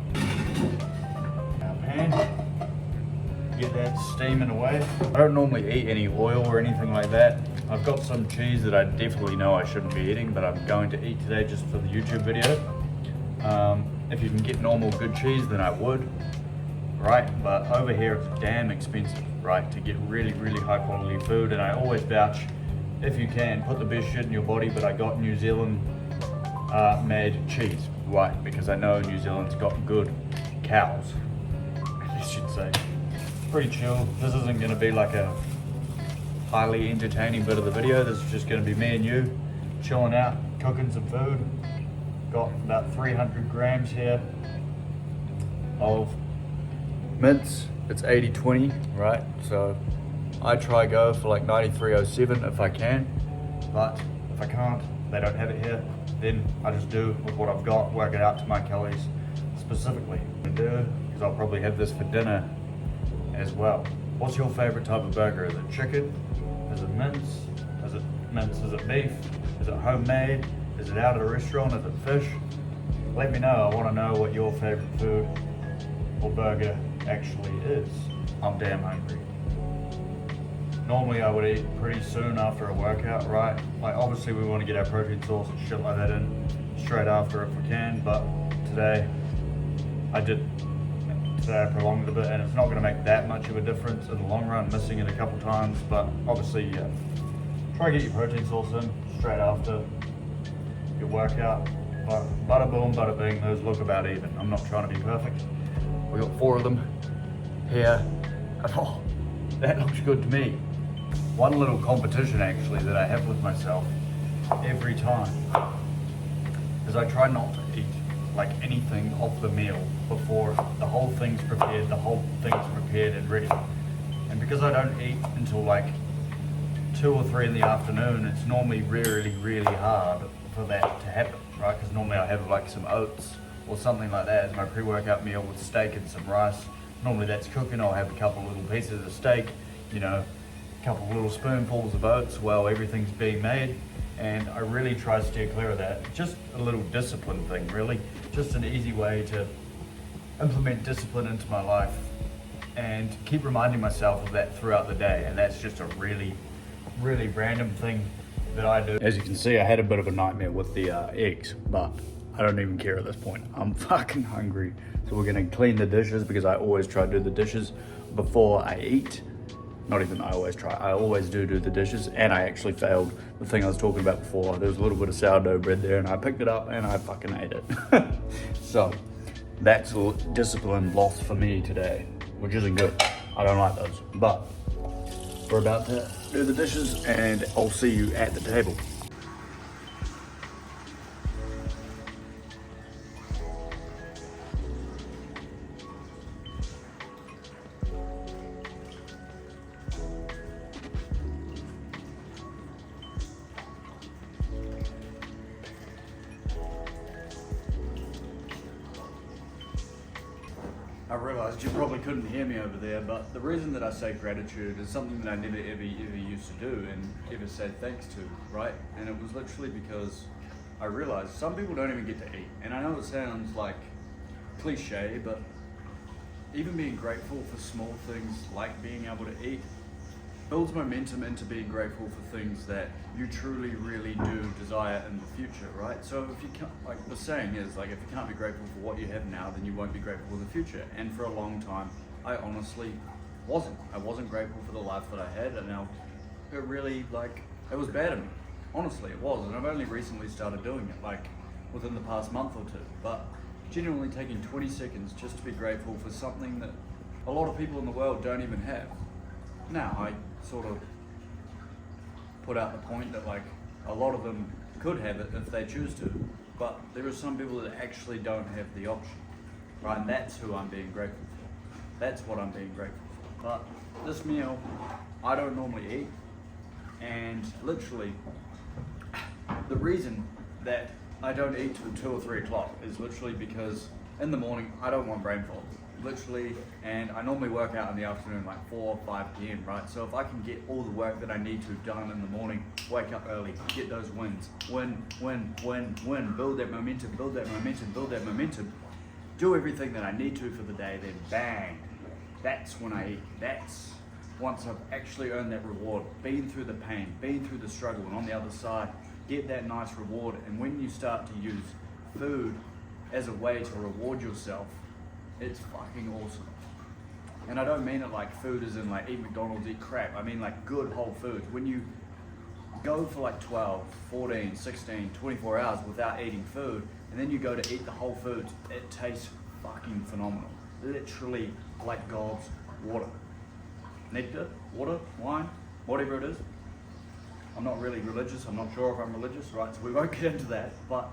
our pan, get that steaming away. I don't normally eat any oil or anything like that. I've got some cheese that I definitely know I shouldn't be eating, but I'm going to eat today just for the YouTube video. If you can get normal good cheese, then I would, right? But over here it's damn expensive, right, to get really, really high quality food. And I always vouch, if you can, put the best shit in your body, but I got New Zealand made cheese, right? Because I know New Zealand's got good cows, I should say. Pretty chill. This isn't gonna be like a highly entertaining bit of the video. This is just gonna be me and you chilling out, cooking some food. Got about 300 grams here of mince. It's 80-20, right? So I try go for like 9307 if I can, but if I can't, they don't have it here, then I just do with what I've got, work it out to my calories specifically. Because I'll probably have this for dinner as well. What's your favorite type of burger? Is it chicken? Is it mince? Is it mince? Is it beef? Is it homemade? Is it out at a restaurant? Is it fish? Let me know. I want to know what your favorite food or burger actually is. I'm damn hungry. Normally I would eat pretty soon after a workout, right? Like obviously we want to get our protein source and shit like that in straight after if we can, but today I prolonged it a bit, and it's not going to make that much of a difference in the long run, missing it a couple times. But obviously, yeah, try to get your protein source in straight after your workout. But bada boom, bada bing, those look about even. I'm not trying to be perfect. We got 4 of them here. Oh, that looks good to me. One little competition actually that I have with myself every time is I try not to eat like anything off the meal before the whole thing's prepared, and ready. And because I don't eat until like 2 or 3 in the afternoon, it's normally really, really hard for that to happen, right? Because normally I have like some oats or something like that as my pre-workout meal with steak and some rice. Normally that's cooking. I'll have a couple little pieces of steak, you know, a couple little spoonfuls of oats while everything's being made. And I really try to steer clear of that. Just a little discipline thing, really. Just an easy way to implement discipline into my life and keep reminding myself of that throughout the day. And that's just a really, really random thing that I do. As you can see, I had a bit of a nightmare with the eggs, but I don't even care at this point. I'm fucking hungry. So we're gonna clean the dishes because I always try to do the dishes before I eat. Not even I always try, I always do the dishes, and I actually failed the thing I was talking about before. There was a little bit of sourdough bread there and I picked it up and I fucking ate it. So that's discipline lost for me today, which isn't good. I don't like those, but we're about to do the dishes and I'll see you at the table. I realised you probably couldn't hear me over there, but the reason that I say gratitude is something that I never ever used to do and ever said thanks to, right? And it was literally because I realised some people don't even get to eat. And I know it sounds like cliche, but even being grateful for small things like being able to eat builds momentum into being grateful for things that you truly, really do desire in the future, right? So if you can't, like the saying is, like, if you can't be grateful for what you have now, then you won't be grateful for the future. And for a long time, I honestly wasn't. I wasn't grateful for the life that I had, and now it really, like, it was bad of me. Honestly, it was. And I've only recently started doing it, like, within the past month or two. But genuinely taking 20 seconds just to be grateful for something that a lot of people in the world don't even have. Now, I sort of put out the point that, like, a lot of them could have it if they choose to, but there are some people that actually don't have the option, right? And that's who I'm being grateful for. That's what I'm being grateful for. But this meal, I don't normally eat, and literally, the reason that I don't eat till 2 or 3 o'clock is literally because in the morning, I don't want brain fog. Literally, and I normally work out in the afternoon, like 4 or 5 p.m, right? So if I can get all the work that I need to done in the morning, wake up early, get those wins, win, build that momentum, do everything that I need to for the day, then bang, that's when I eat. That's once I've actually earned that reward, been through the pain, been through the struggle, and on the other side, get that nice reward. And when you start to use food as a way to reward yourself, it's fucking awesome. And I don't mean it like food as in like eat McDonald's, eat crap. I mean like good whole foods. When you go for like 12, 14, 16, 24 hours without eating food, and then you go to eat the whole foods, it tastes fucking phenomenal. Literally like God's water. Nectar, water, wine, whatever it is. I'm not really religious, I'm not sure if I'm religious, right? So we won't get into that, but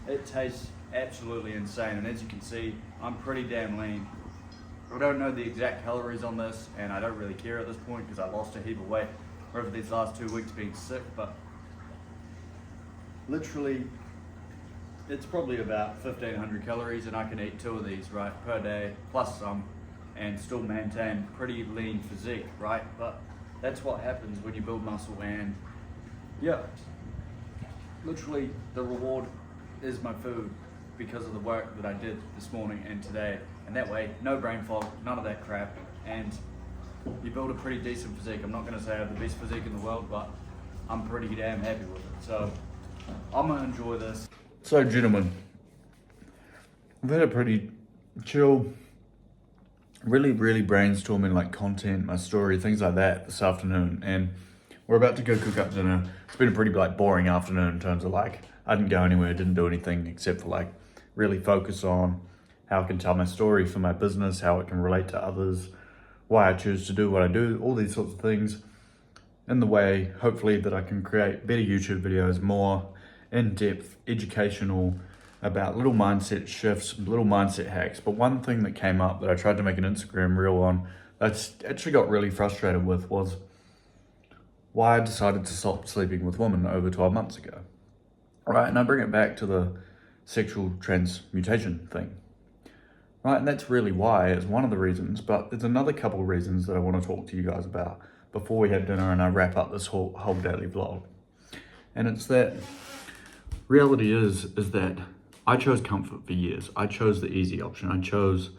it tastes absolutely insane. And as you can see, I'm pretty damn lean. I don't know the exact calories on this, and I don't really care at this point because I lost a heap of weight over these last 2 weeks being sick, but literally it's probably about 1,500 calories, and I can eat 2 of these, right, per day, plus some, and still maintain pretty lean physique, right? But that's what happens when you build muscle. And yeah, literally the reward is my food because of the work that I did this morning and today. And that way, no brain fog, none of that crap, and you build a pretty decent physique. I'm not gonna say I have the best physique in the world, but I'm pretty damn happy with it. So I'm gonna enjoy this. So gentlemen, I've had a pretty chill, really brainstorming like content, my story, things like that this afternoon, and we're about to go cook up dinner. It's been a pretty like boring afternoon in terms of like, I didn't go anywhere, didn't do anything except for like really focus on how I can tell my story for my business, how it can relate to others, why I choose to do what I do, all these sorts of things in the way, hopefully, that I can create better YouTube videos, more in-depth, educational, about little mindset shifts, little mindset hacks. But one thing that came up that I tried to make an Instagram reel on, that's actually got really frustrated with, was why I decided to stop sleeping with women over 12 months ago. Right, and I bring it back to the sexual transmutation thing. Right, and that's really why, it's one of the reasons, but there's another couple of reasons that I want to talk to you guys about before we have dinner and I wrap up this whole daily vlog. And it's that reality is that I chose comfort for years. I chose the easy option. I chose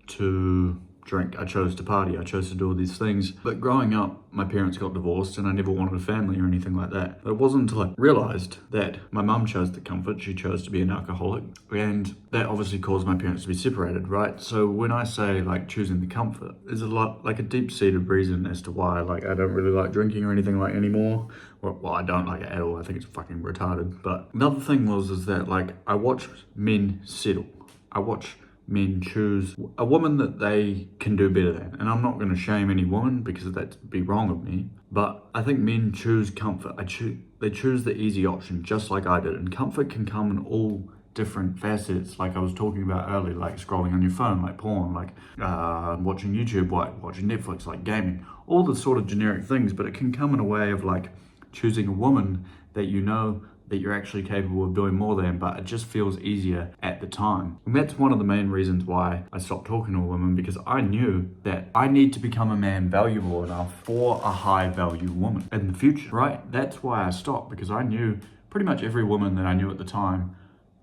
to drink. I chose to party. I chose to do all these things. But growing up, my parents got divorced and I never wanted a family or anything like that. But it wasn't until I realized that my mum chose the comfort. She chose to be an alcoholic. And that obviously caused my parents to be separated, right? So when I say like choosing the comfort, there's a lot, like a deep-seated reason as to why like I don't really like drinking or anything like anymore. Well, I don't like it at all. I think it's fucking retarded. But another thing is that like I watch men settle. I watch men choose a woman that they can do better than. And I'm not going to shame any woman because that'd be wrong of me. But I think men choose comfort. They choose the easy option just like I did. And comfort can come in all different facets, like I was talking about earlier, like scrolling on your phone, like porn, like watching YouTube, like watching Netflix, like gaming, all the sort of generic things. But it can come in a way of like choosing a woman that you know that you're actually capable of doing more than, but it just feels easier at the time. And that's one of the main reasons why I stopped talking to a woman, because I knew that I need to become a man valuable enough for a high value woman in the future, right? That's why I stopped, because I knew pretty much every woman that I knew at the time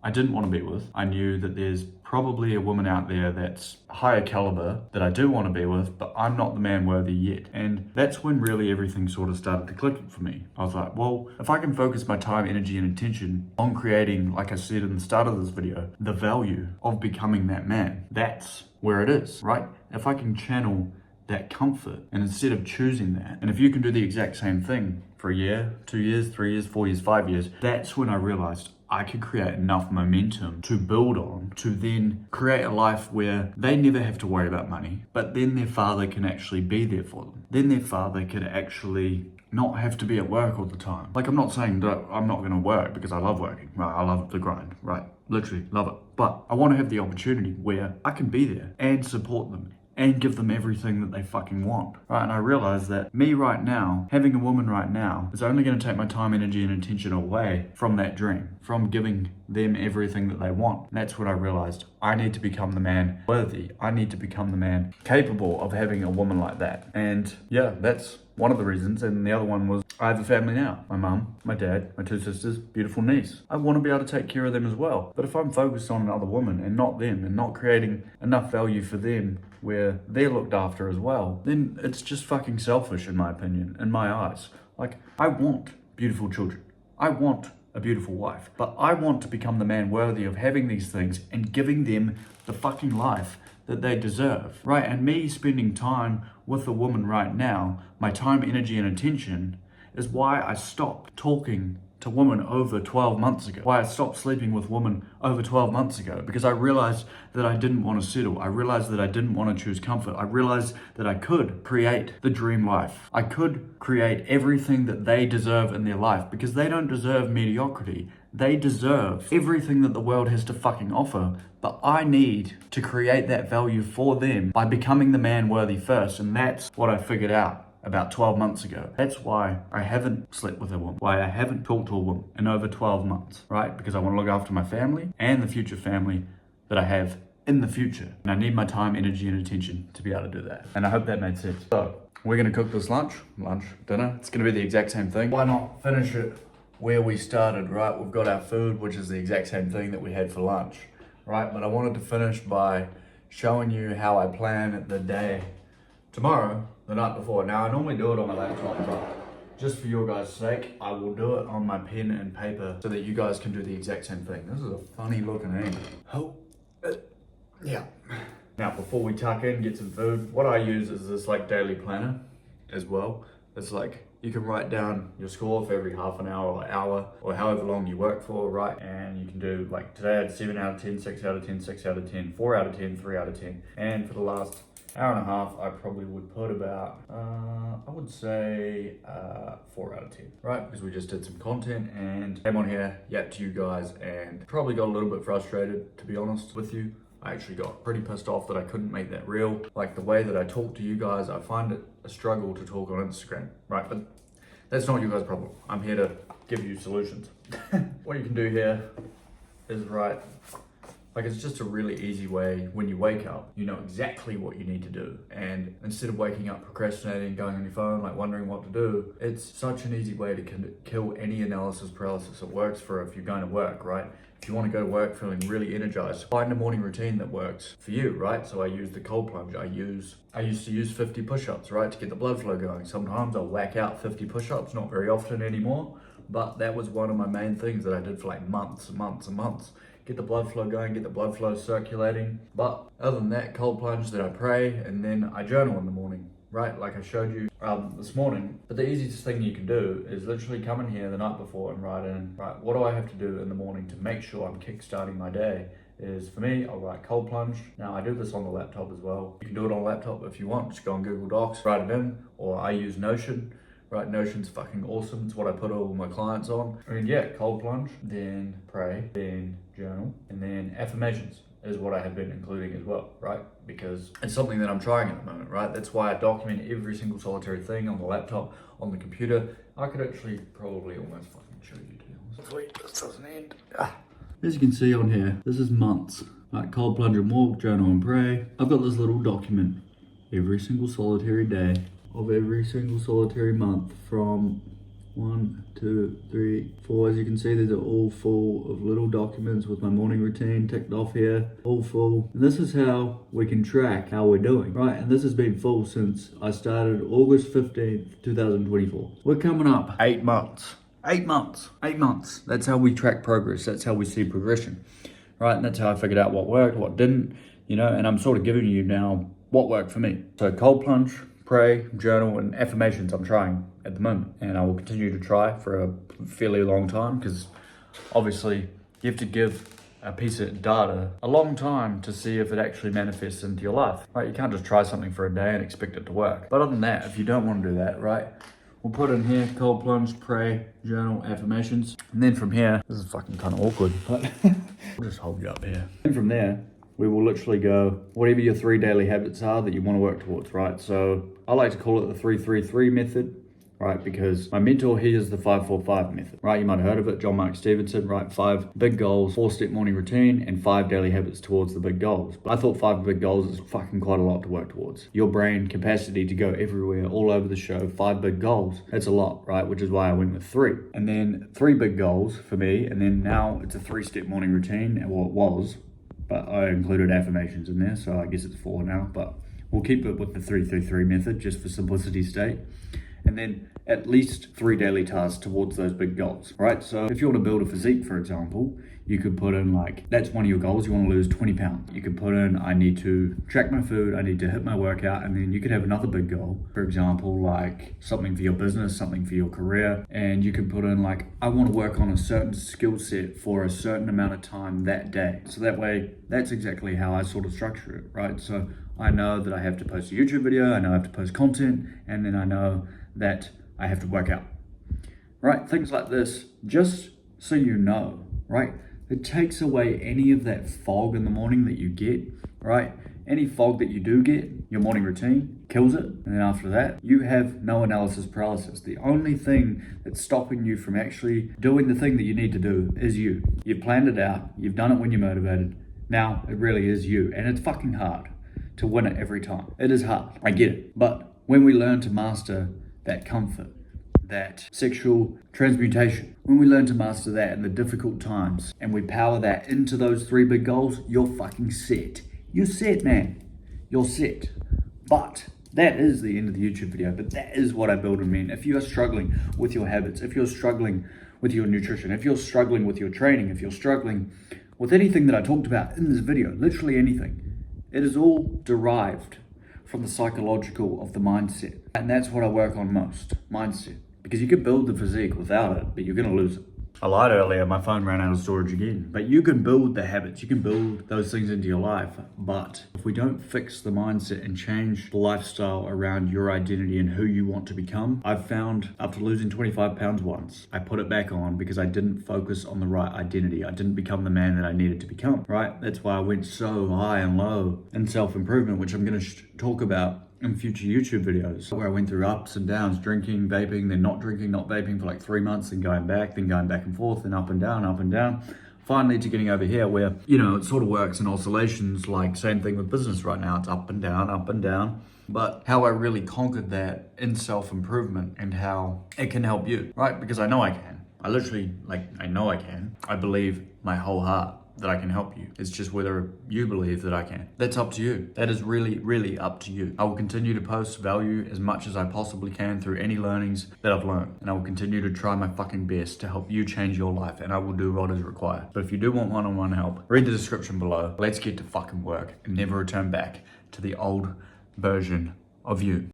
I didn't want to be with. I knew that there's probably a woman out there that's higher caliber that I do want to be with, but I'm not the man worthy yet. And that's when really everything sort of started to click for me. I was like, well, if I can focus my time, energy, and attention on creating, like I said in the start of this video, the value of becoming that man, that's where it is, right? If I can channel that comfort, and instead of choosing that, and if you can do the exact same thing for a year, 2 years, 3 years, 4 years, 5 years, that's when I realized I could create enough momentum to build on to then create a life where they never have to worry about money, but then their father can actually be there for them. Then their father can actually not have to be at work all the time. Like, I'm not saying that I'm not gonna work because I love working, right? I love the grind, right? Literally love it. But I wanna have the opportunity where I can be there and support them and give them everything that they fucking want, right? And I realized that me right now, having a woman right now, is only going to take my time, energy, and attention away from that dream, from giving them everything that they want. And that's when I realized I need to become the man worthy. I need to become the man capable of having a woman like that. And yeah, that's one of the reasons. And the other one was I have a family now. My mum, my dad, my 2 sisters, beautiful niece. I want to be able to take care of them as well. But if I'm focused on another woman and not them, and not creating enough value for them where they're looked after as well, then it's just fucking selfish in my opinion, in my eyes. Like, I want beautiful children. I want a beautiful wife. But I want to become the man worthy of having these things and giving them the fucking life that they deserve, right? And me spending time with a woman right now, my time, energy, and attention is why I stopped talking to women over 12 months ago. Why I stopped sleeping with women over 12 months ago. Because I realized that I didn't want to settle. I realized that I didn't want to choose comfort. I realized that I could create the dream life. I could create everything that they deserve in their life, because they don't deserve mediocrity. They deserve everything that the world has to fucking offer. But I need to create that value for them by becoming the man worthy first. And that's what I figured out about 12 months ago. That's why I haven't slept with a woman, why I haven't talked to a woman in over 12 months, right? Because I want to look after my family and the future family that I have in the future. And I need my time, energy, and attention to be able to do that. And I hope that made sense. So, we're gonna cook this dinner. It's gonna be the exact same thing. Why not finish it where we started, right? We've got our food, which is the exact same thing that we had for lunch, right? But I wanted to finish by showing you how I plan the day tomorrow, the night before. Now, I normally do it on my laptop, but just for your guys' sake, I will do it on my pen and paper so that you guys can do the exact same thing. This is a funny looking egg. Oh, yeah. Now, before we tuck in, get some food, what I use is this like daily planner as well. It's like, you can write down your score for every half an hour or hour or however long you work for, right? And you can do, like today I had 7 out of 10, 6 out of 10, 6 out of 10, 4 out of 10, 3 out of 10. And for the last hour and a half, I probably would put about, I would say 4 out of 10, right? Because we just did some content and came on here, yapped to you guys, and probably got a little bit frustrated, to be honest with you. I actually got pretty pissed off that I couldn't make that real. Like the way that I talk to you guys, I find it a struggle to talk on Instagram, right? But that's not you guys' problem. I'm here to give you solutions. What you can do here is write, like it's just a really easy way. When you wake up, you know exactly what you need to do. And instead of waking up procrastinating, going on your phone, like wondering what to do, it's such an easy way to kill any analysis paralysis. It works for if you're going to work, right? If you want to go to work feeling really energized, find a morning routine that works for you, right? So I use the cold plunge. I used to use 50 push-ups, right? To get the blood flow going. Sometimes I'll whack out 50 push-ups, not very often anymore, but that was one of my main things that I did for like months and months and months. Get the blood flow going, get the blood flow circulating. But other than that, cold plunge, then I pray, and then I journal in the morning, right? Like I showed you this morning. But the easiest thing you can do is literally come in here the night before and write in, right, what do I have to do in the morning to make sure I'm kickstarting my day? Is for me, I'll write cold plunge. Now I do this on the laptop as well. You can do it on a laptop if you want. Just go on Google Docs, write it in, or I use Notion. Right, Notion's fucking awesome. It's what I put all my clients on. I mean, yeah, cold plunge, then pray, then journal, and then affirmations is what I have been including as well, right? Because it's something that I'm trying at the moment, right? That's why I document every single solitary thing on the laptop, on the computer. I could actually probably almost fucking show you, to be honest. Hopefully this doesn't end. As you can see on here, this is months. Like cold plunge and walk, journal and pray. I've got this little document every single solitary day of every single solitary month from 1, 2, 3, 4. As you can see, these are all full of little documents with my morning routine ticked off here, all full. And this is how we can track how we're doing, right? And this has been full since I started August 15th, 2024. We're coming up 8 months. 8 months. 8 months. That's how we track progress. That's how we see progression, right? And that's how I figured out what worked, what didn't, you know, and I'm sort of giving you now what worked for me. So cold plunge, pray, journal, and affirmations I'm trying at the moment. And I will continue to try for a fairly long time, because obviously you have to give a piece of data a long time to see if it actually manifests into your life, right? You can't just try something for a day and expect it to work. But other than that, if you don't want to do that, right, we'll put in here cold plunge, pray, journal, affirmations. And then from here, this is fucking kind of awkward, but we'll just hold you up here. And from there, we will literally go whatever your 3 daily habits are that you want to work towards, right? So I like to call it the 3-3-3 method, right? Because my mentor, he is the 5-4-5 method, right? You might have heard of it, John Mark Stevenson, right? 5 big goals, 4-step morning routine, and 5 daily habits towards the big goals. But I thought 5 big goals is fucking quite a lot to work towards. Your brain capacity to go everywhere, all over the show, 5 big goals, that's a lot, right? Which is why I went with 3. And then 3 big goals for me, and then now it's a 3-step morning routine, well, it was, but I included affirmations in there, so I guess it's 4 now, but we'll keep it with the 3-3-3 method just for simplicity's sake. And then at least 3 daily tasks towards those big goals, right? So if you want to build a physique, for example, you could put in like, that's one of your goals, you want to lose 20 pounds. You could put in, I need to track my food, I need to hit my workout, and then you could have another big goal, for example, like something for your business, something for your career, and you could put in like, I want to work on a certain skill set for a certain amount of time that day. So that way, that's exactly how I sort of structure it, right? So I know that I have to post a YouTube video, I know I have to post content, and then I know that I have to work out, right? Things like this, just so you know, right? It takes away any of that fog in the morning that you get, right? Any fog that you do get, your morning routine kills it. And then after that, you have no analysis paralysis. The only thing that's stopping you from actually doing the thing that you need to do is you. You've planned it out. You've done it when you're motivated. Now it really is you. And it's fucking hard to win it every time. It is hard. I get it. But when we learn to master that comfort, that sexual transmutation, when we learn to master that in the difficult times and we power that into those 3 big goals, you're fucking set. You're set, man. You're set. But that is the end of the YouTube video, but that is what I build in men. If you are struggling with your habits, if you're struggling with your nutrition, if you're struggling with your training, if you're struggling with anything that I talked about in this video, literally anything, it is all derived from the psychological of the mindset. And that's what I work on most, mindset. Because you can build the physique without it, but you're gonna lose it. I lied earlier, my phone ran out of storage again. But you can build the habits, you can build those things into your life. But if we don't fix the mindset and change the lifestyle around your identity and who you want to become, I've found after losing 25 pounds once, I put it back on because I didn't focus on the right identity. I didn't become the man that I needed to become, right? That's why I went so high and low in self-improvement, which I'm gonna talk about in future YouTube videos, where I went through ups and downs, drinking, vaping, then not drinking, not vaping for like 3 months, then going back and forth, then up and down, finally to getting over here where, you know, it sort of works in oscillations, like same thing with business right now, it's up and down. But how I really conquered that in self-improvement and how it can help you, right? Because I know I can. I literally, I know I can. I believe my whole heart that I can help you. It's just whether you believe that I can. That's up to you. That is really, really up to you. I will continue to post value as much as I possibly can through any learnings that I've learned. And I will continue to try my fucking best to help you change your life, and I will do what is required. But if you do want one-on-one help, read the description below. Let's get to fucking work and never return back to the old version of you.